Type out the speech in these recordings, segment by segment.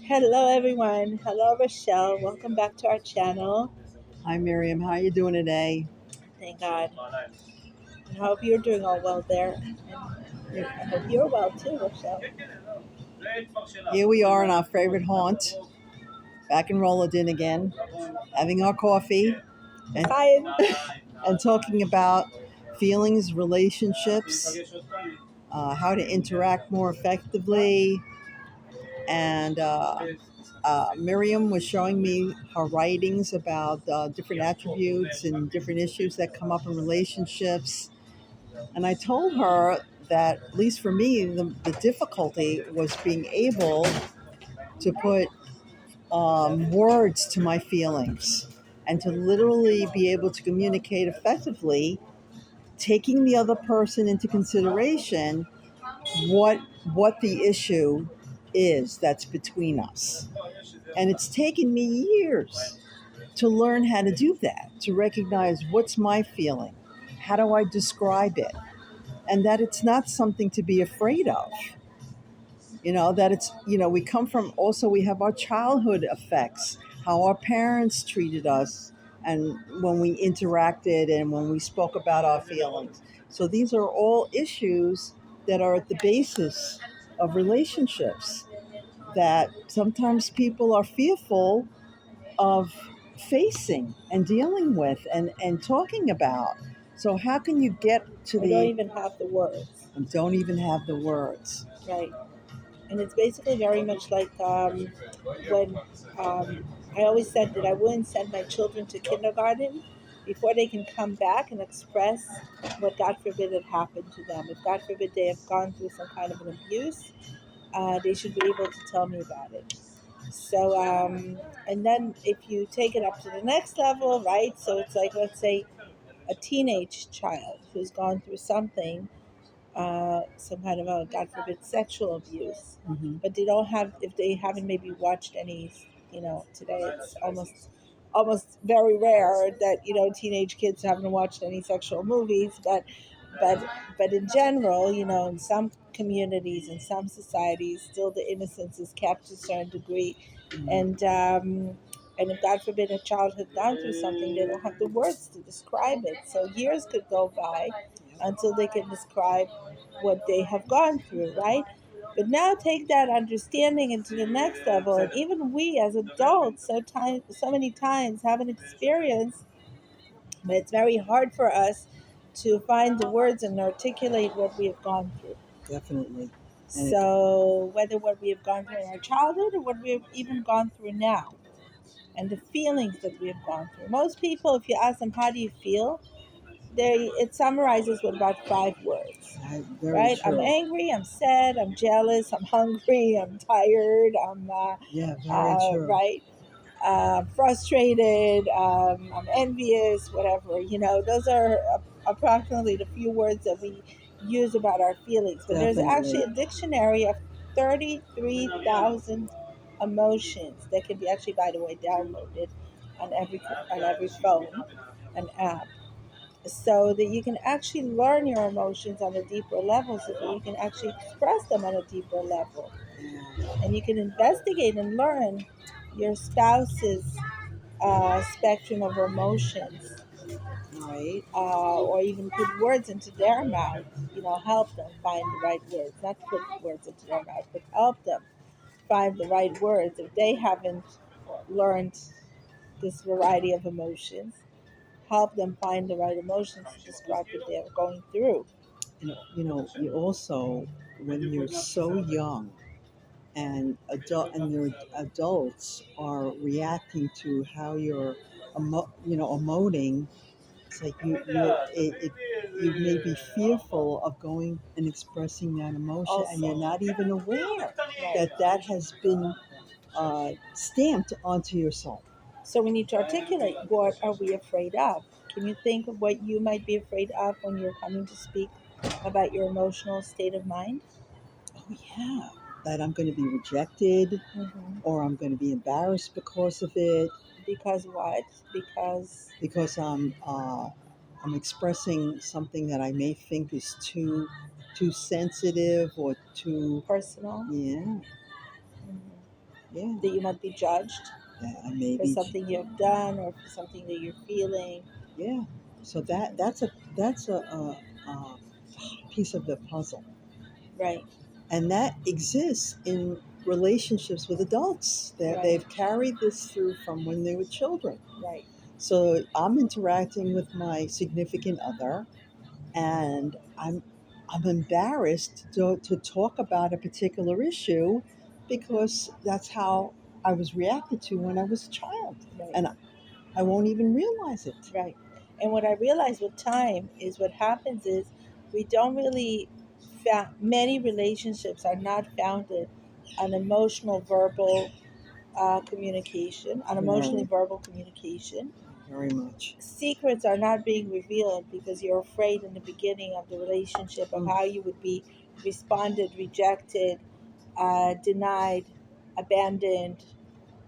Hello, everyone. Hello, Rachelle. Welcome back to our channel. Hi Miriam, how you doing today? Thank God. I hope you're doing all well there. And I hope you're well too, Rachelle. Here we are in our favorite haunt, back in Rolladin again, having our coffee and, Fine. and talking about feelings, relationships, how to interact more effectively. And Miriam was showing me her writings about different attributes and different issues that come up in relationships. And I told her that, at least for me, the difficulty was being able to put words to my feelings and to literally be able to communicate effectively, taking the other person into consideration, what what the issue is that's between us. And it's taken me years to learn how to do that, to recognize what's my feeling, how do I describe it, and that it's not something to be afraid of. That it's, we come from, also we have our childhood effects, how our parents treated us, and when we interacted and when we spoke about our feelings. So these are all issues that are at the basis of relationships that sometimes people are fearful of facing and dealing with and talking about. So how can you get to I don't the even have the words. and don't even have the words? Right. And it's basically very much like when I always said that I wouldn't send my children to kindergarten before they can come back and express what God forbid had happened to them. If God forbid they have gone through some kind of an abuse, they should be able to tell me about it. So, and then if you take it up to the next level, right? So it's like, let's say, a teenage child who's gone through something, some kind of a, God forbid, sexual abuse, Hmm. but they don't have, if they haven't maybe watched any, today it's almost very rare that teenage kids haven't watched any sexual movies, but but in general, in some communities, in some societies, still the innocence is kept to a certain degree, and if God forbid a child had gone through something, they don't have the words to describe it. So years could go by until they can describe what they have gone through, right? But now take that understanding into the next level, and even we as adults, so many times have an experience, but it's very hard for us to find the words and articulate what we have gone through. Definitely. And it, So whether what we have gone through in our childhood or what we have even gone through now, and the feelings that we have gone through. Most people, if you ask them how do you feel, it summarizes with about 5 words, very right? I'm true. angry, I'm sad, I'm jealous, I'm hungry, I'm tired, I'm Yeah, very true. right, frustrated, I'm envious, whatever. Those are approximately the few words that we use about our feelings. But there's actually Definitely. a dictionary of 33,000 emotions that can be actually, by the way, downloaded on every phone, an app, so that you can actually learn your emotions on a deeper level, so that you can actually express them on a deeper level, Yeah. and you can investigate and learn your spouse's spectrum of emotions, right? Or even put words into their mouth, help them find the right words, not put words into their mouth, but help them find the right words if they haven't learned this variety of emotions. Help them find the right emotions to describe what they're going through. You also, when you're so young and your adults are reacting to how you're emoting. It's like you may be fearful of going and expressing that emotion, and you're Also, not even aware right. that that has been stamped onto your soul. So we need to articulate, what are we afraid of? Can you think of what you might be afraid of when you're coming to speak about your emotional state of mind? Oh yeah, that I'm going to be rejected, Hmm. or I'm going to be embarrassed because of it, Because what? Because because I'm expressing something that I may think is too sensitive or too, personal. yeah. Hmm. Yeah. that you might be judged Yeah. for Maybe. something you have done or for something that you're feeling. Yeah. So that's a piece of the puzzle, Right, and that exists in relationships with adults. That right, they've carried this through from when they were children. right, So I'm interacting with my significant other, and I'm embarrassed to talk about a particular issue because that's how I was reacted to when I was a child, right, and I won't even realize it. right. And what I realize with time is what happens is we don't really, many relationships are not founded on emotional verbal communication, on emotionally Very, verbal communication. very much. Secrets are not being revealed because you're afraid in the beginning of the relationship of Mm. how you would be responded, rejected, denied, abandoned,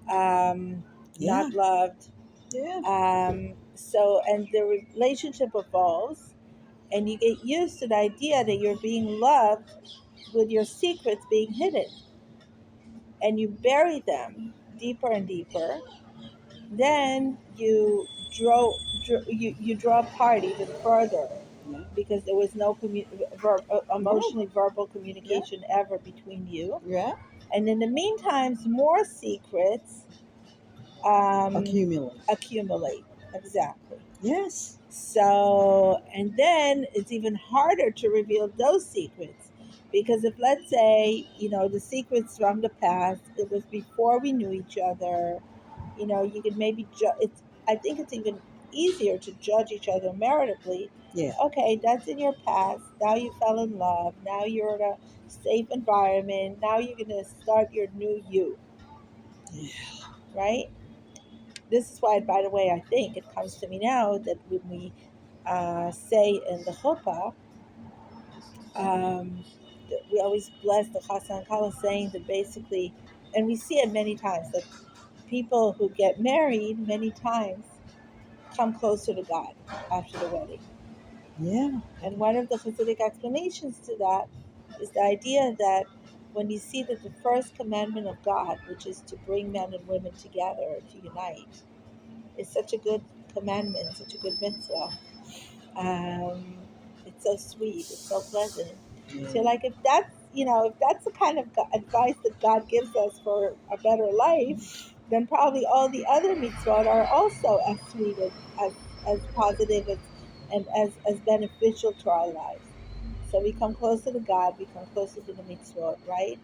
Yeah, not loved. yeah, And the relationship evolves, and you get used to the idea that you're being loved with your secrets being hidden, and you bury them deeper and deeper. Then you draw apart even further yeah. because there was no No, emotionally verbal yeah, communication ever between you. yeah. And in the meantime, more secrets um, Accumulate. accumulate. Exactly. Yes. So, and then it's even harder to reveal those secrets because if, let's say, the secrets from the past, it was before we knew each other, you could maybe it's, I think it's even easier to judge each other meritably. Yeah. Okay, that's in your past. Now you fell in love. Now you're in a safe environment. Now you're going to start your new you, Yeah. right? This is why, by the way, I think it comes to me now that when we say in the chuppah, we always bless the chassan kala, saying that basically, and we see it many times, that people who get married many times come closer to God after the wedding. Yeah. And one of the Hasidic explanations to that is the idea that when you see that the first commandment of God, which is to bring men and women together to unite, is such a good commandment, such a good mitzvah. Um, it's so sweet, it's so pleasant. So, Yeah. like, if that's the kind of advice that God gives us for a better life, then probably all the other mitzvot are also as sweet as positive and as beneficial to our lives. So we come closer to God, we come closer to the mitzvot, right?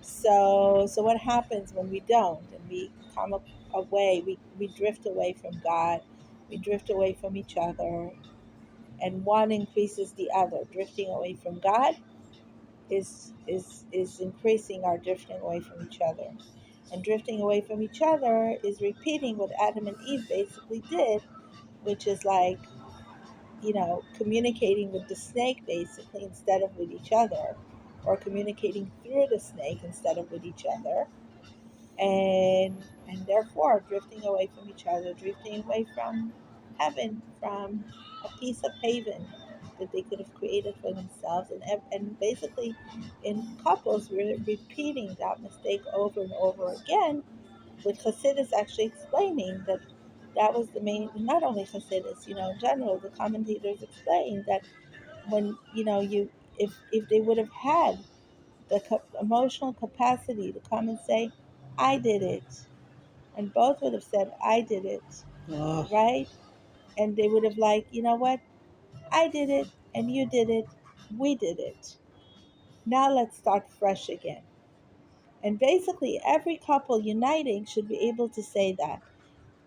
So what happens when we don't and we come away? We drift away from God, we drift away from each other, and one increases the other. Drifting away from God is increasing our drifting away from each other. And drifting away from each other is repeating what Adam and Eve basically did, which is like, communicating with the snake basically instead of with each other, or communicating through the snake instead of with each other, and therefore drifting away from each other, drifting away from heaven, from a piece of haven that they could have created for themselves, and basically, in couples, we're repeating that mistake over and over again. With Hasidus actually explaining that that was the main, not only Hasidus, in general, the commentators explain that when if they would have had the emotional capacity to come and say, I did it. And both would have said, I did it, Oh, right? And they would have, like, you know what? I did it, and you did it. We did it. Now let's start fresh again. And basically, every couple uniting should be able to say that.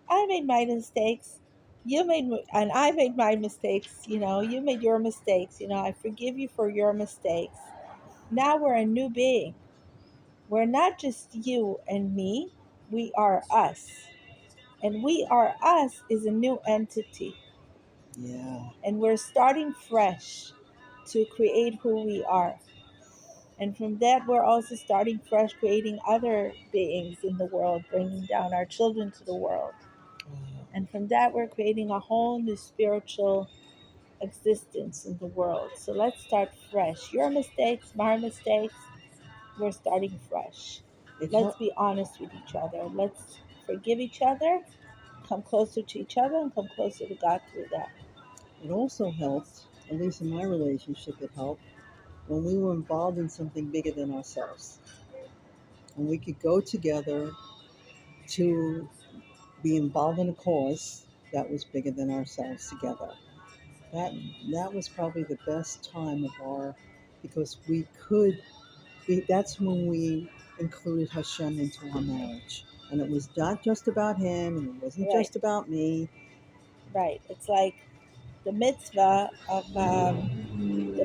I made my mistakes. And I made my mistakes. You made your mistakes. I forgive you for your mistakes. Now we're a new being. We're not just you and me, we are us. And we are us is a new entity. yeah. And we're starting fresh to create who we are. And from that, we're also starting fresh, creating other beings in the world, bringing down our children to the world. Oh, And from that, we're creating a whole new spiritual existence in the world. So let's start fresh. Your mistakes, my mistakes, we're starting fresh. It Let's help. be honest with each other. Let's forgive each other, come closer to each other, and come closer to God through that. It also helped, at least in my relationship, it helped when we were involved in something bigger than ourselves, and we could go together to be involved in a cause that was bigger than ourselves together. That that was probably the best time of our, because we could. That's when we included Hashem into our marriage, and it was not just about him, and it wasn't Right, just about me. right. It's like the mitzvah of the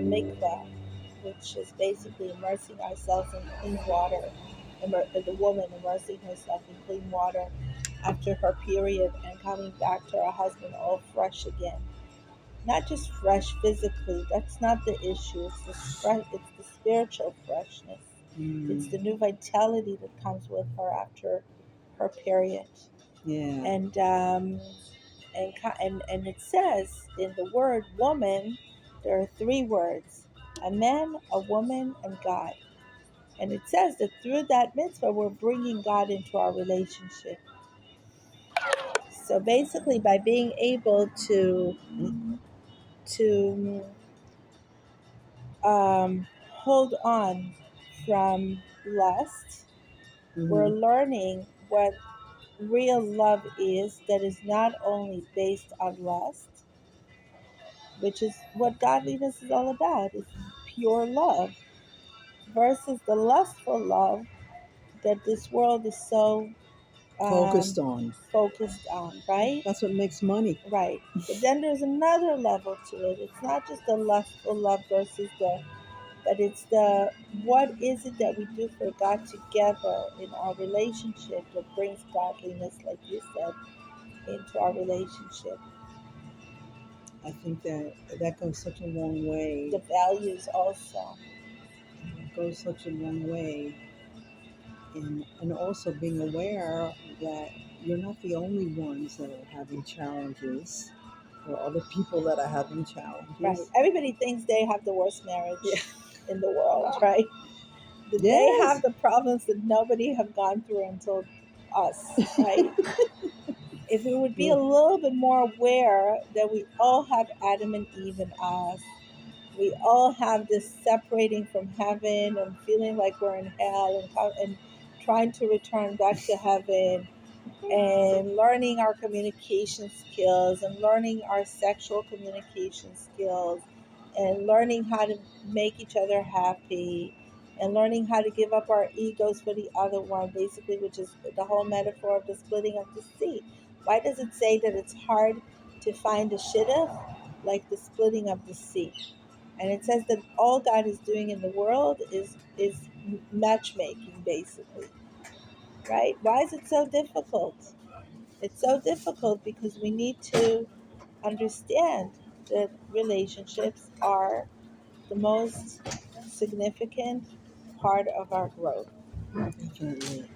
mikvah, which is basically immersing ourselves in clean water, the woman immersing herself in clean water after her period and coming back to her husband all fresh again. Not just fresh physically, that's not the issue. It's the spiritual freshness. It's Mm, the new vitality that comes with her after her period. yeah, And and it says in the word woman, there are three words: a man, a woman, and God. And it says that through that mitzvah, we're bringing God into our relationship. So basically, by being able to hold on from lust, we're hmm, learning what real love is, that is not only based on lust, which is what godliness is all about, is pure love, versus the lustful love that this world is so focused um, on. focused on, right? That's what makes money. Right. But then there's another level to it. It's not just the lustful love versus the, but it's the, what is it that we do for God together in our relationship that brings godliness, like you said, into our relationship. I think that that goes such a long The way. values also. It goes such a long way and also being aware that you're not the only ones that are having challenges. There are other people that are having Right. challenges. Everybody thinks they have the worst marriage Yeah. in the world, right? That they have Yes. the problems that nobody have gone through until us, right? If we would be a Yeah. little bit more aware that we all have Adam and Eve in us, we all have this separating from heaven and feeling like we're in hell, and trying to return back to heaven, and learning our communication skills and learning our sexual communication skills and learning how to make each other happy and learning how to give up our egos for the other one, basically, which is the whole metaphor of the splitting of the sea. Why does it say that it's hard to find a shidduch, like the splitting of the sea? And it says that all God is doing in the world is matchmaking, basically, right? Why is it so difficult? It's so difficult because we need to understand that relationships are the most significant part of our growth. Definitely.